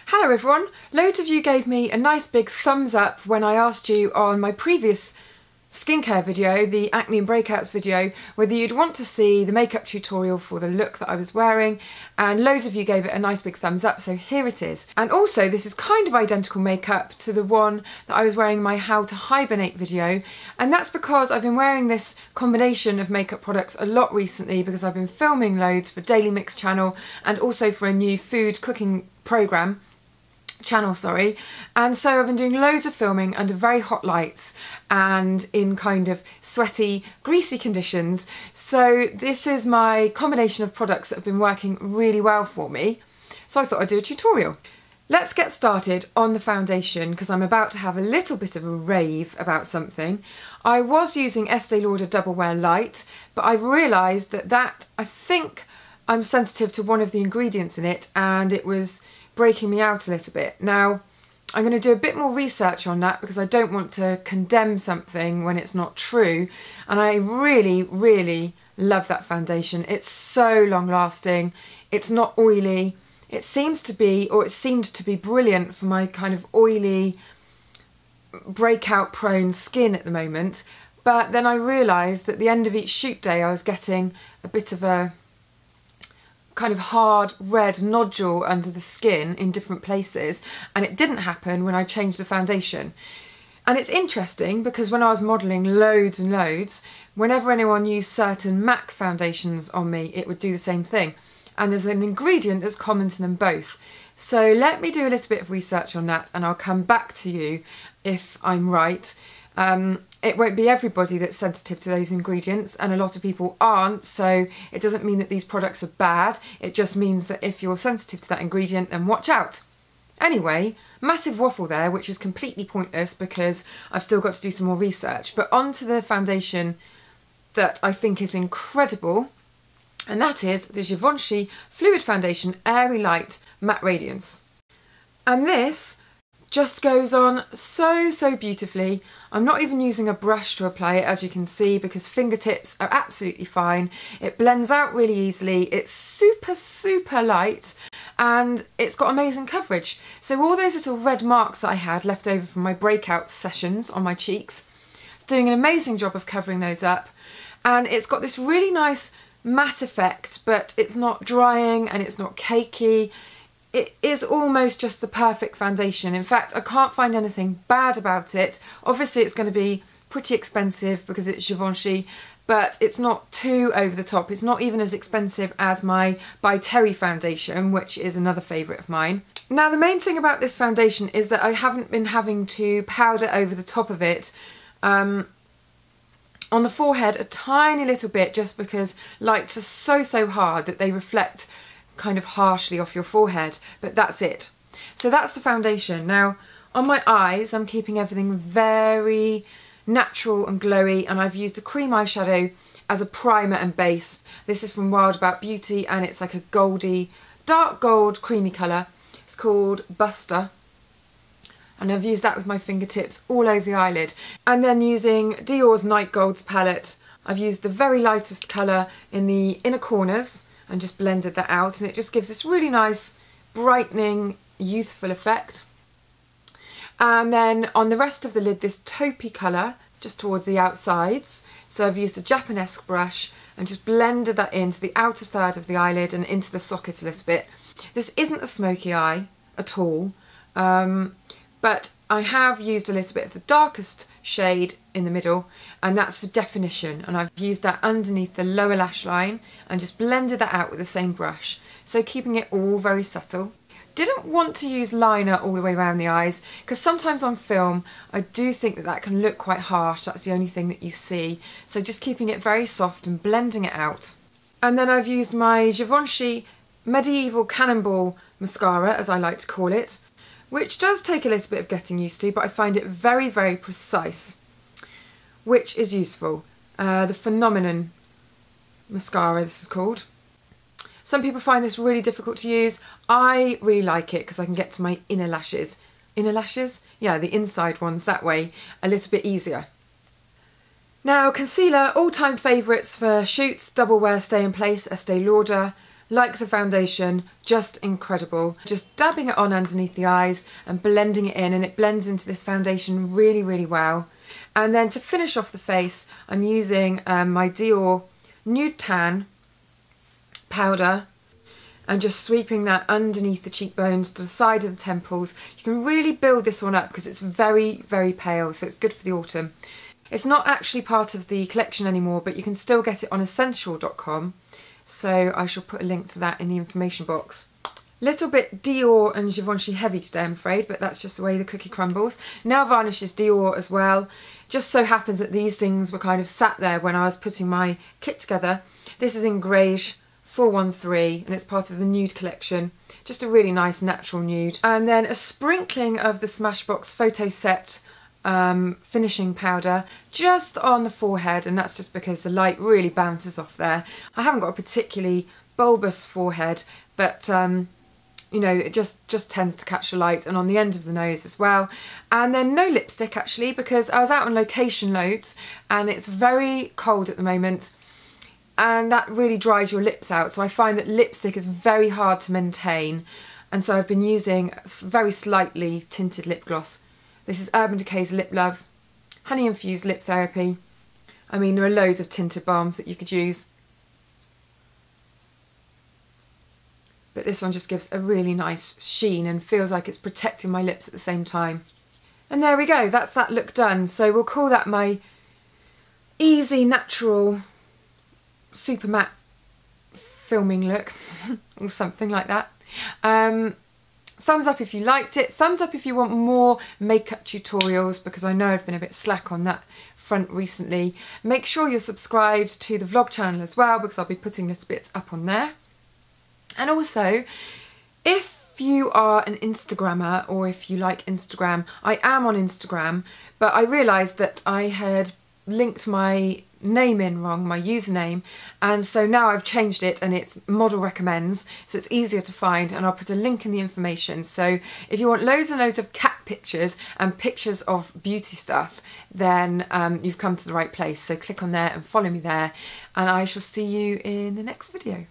Hello everyone! Loads of you gave me a nice big thumbs up when I asked you on my previous skincare video, the acne and breakouts video, whether you'd want to see the makeup tutorial for the look that I was wearing, and loads of you gave it a nice big thumbs up, so here it is. And also this is kind of identical makeup to the one that I was wearing in my how to hibernate video, and that's because I've been wearing this combination of makeup products a lot recently because I've been filming loads for Daily Mix channel and also for a new food cooking channel, and so I've been doing loads of filming under very hot lights and in kind of sweaty, greasy conditions. So this is my combination of products that have been working really well for me. So I thought I'd do a tutorial. Let's get started on the foundation because I'm about to have a little bit of a rave about something. I was using Estee Lauder Double Wear Light, but I've realised that I think I'm sensitive to one of the ingredients in it and it was breaking me out a little bit. Now, I'm going to do a bit more research on that because I don't want to condemn something when it's not true, and I really, really love that foundation. It's so long lasting, it's not oily, it seems to be, or it seemed to be brilliant for my kind of oily, breakout prone skin at the moment, but then I realised that at the end of each shoot day I was getting a bit of a kind of hard red nodule under the skin in different places, and it didn't happen when I changed the foundation. And it's interesting because when I was modelling loads and loads, whenever anyone used certain MAC foundations on me, it would do the same thing, and there's an ingredient that's common to them both. So let me do a little bit of research on that and I'll come back to you if I'm right. It won't be everybody that's sensitive to those ingredients, and a lot of people aren't, so it doesn't mean that these products are bad, it just means that if you're sensitive to that ingredient, then watch out. Anyway, massive waffle there, which is completely pointless because I've still got to do some more research, but on to the foundation that I think is incredible, and that is the Givenchy Fluid Foundation Airy Light Matte Radiance. And this just goes on so beautifully. I'm not even using a brush to apply it, as you can see, because fingertips are absolutely fine. It blends out really easily, it's super light, and it's got amazing coverage. So all those little red marks that I had left over from my breakout sessions on my cheeks, it's doing an amazing job of covering those up. And it's got this really nice matte effect, but it's not drying and it's not cakey. It is almost just the perfect foundation. In fact, I can't find anything bad about it. Obviously it's going to be pretty expensive because it's Givenchy, but it's not too over the top. It's not even as expensive as my By Terry foundation, which is another favourite of mine. Now, the main thing about this foundation is that I haven't been having to powder over the top of it. On the forehead a tiny little bit, just because lights are so hard that they reflect kind of harshly off your forehead, but that's it. So that's the foundation. Now on my eyes I'm keeping everything very natural and glowy, and I've used a cream eyeshadow as a primer and base. This is from Wild About Beauty and it's like a goldy, dark gold creamy colour. It's called Buster, and I've used that with my fingertips all over the eyelid. And then using Dior's Night Golds palette, I've used the very lightest colour in the inner corners and just blended that out, and it just gives this really nice brightening, youthful effect. And then on the rest of the lid, this taupey colour just towards the outsides. So I've used a Japanesque brush and just blended that into the outer third of the eyelid and into the socket a little bit. This isn't a smoky eye at all, but I have used a little bit of the darkest shade in the middle, and that's for definition, and I've used that underneath the lower lash line and just blended that out with the same brush, so keeping it all very subtle. Didn't want to use liner all the way around the eyes because sometimes on film I do think that can look quite harsh, that's the only thing that you see, so just keeping it very soft and blending it out. And then I've used my Givenchy Medieval Cannonball mascara, as I like to call it, which does take a little bit of getting used to, but I find it very precise, which is useful. The Phenomenon mascara, this is called. Some people find this really difficult to use. I really like it because I can get to my inner lashes. Inner lashes? Yeah, the inside ones that way, a little bit easier. Now, concealer, all-time favourites for shoots, Double Wear Stay in Place, Estee Lauder. like the foundation, just incredible. Just dabbing it on underneath the eyes and blending it in, and it blends into this foundation really, really well. And then to finish off the face, I'm using my Dior Nude Tan powder and just sweeping that underneath the cheekbones to the side of the temples. You can really build this one up because it's very, very pale, so it's good for the autumn. It's not actually part of the collection anymore, but you can still get it on essential.com, so I shall put a link to that in the information box. Little bit Dior and Givenchy heavy today, I'm afraid, but that's just the way the cookie crumbles. Nail varnish is Dior as well. Just so happens that these things were kind of sat there when I was putting my kit together. This is in Greige 413 and it's part of the nude collection. Just a really nice natural nude. And then a sprinkling of the Smashbox Photo Set finishing powder just on the forehead, and that's just because the light really bounces off there. I haven't got a particularly bulbous forehead, but you know, it just tends to catch the light, and on the end of the nose as well. And then no lipstick actually, because I was out on location loads and it's very cold at the moment and that really dries your lips out, so I find that lipstick is very hard to maintain, and so I've been using a very slightly tinted lip gloss. This is Urban Decay's Lip Love Honey Infused Lip Therapy. I mean, there are loads of tinted balms that you could use, but this one just gives a really nice sheen and feels like it's protecting my lips at the same time. And there we go, that's that look done. So we'll call that my easy, natural, super matte filming look or something like that. Thumbs up if you liked it, thumbs up if you want more makeup tutorials, because I know I've been a bit slack on that front recently. Make sure you're subscribed to the vlog channel as well, because I'll be putting little bits up on there. And also, if you are an Instagrammer, or if you like Instagram, I am on Instagram, but I realised that I had linked my name in wrong, my username, and so now I've changed it and it's Model Recommends, so it's easier to find, and I'll put a link in the information. So if you want loads and loads of cat pictures and pictures of beauty stuff, then you've come to the right place. So click on there and follow me there, and I shall see you in the next video.